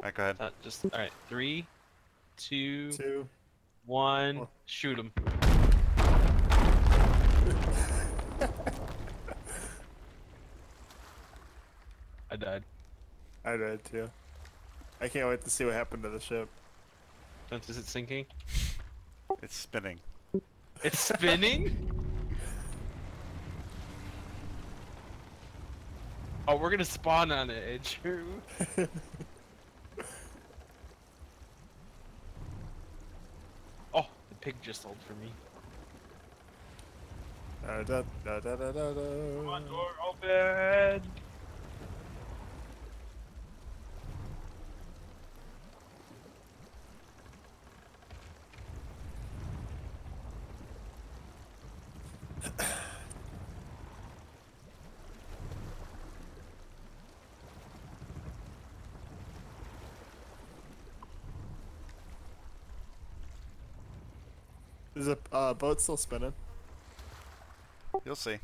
Alright, go ahead. Just all right. 3, 2, 2, 1. 1. Shoot him. I died. I did too. I can't wait to see what happened to the ship. Is it sinking? It's spinning. It's spinning? Oh, we're gonna spawn on it, Andrew. Oh, the pig just sold for me. Da, da, da, da, da, da, Come on, da. door open! Is the boat still spinning? You'll see.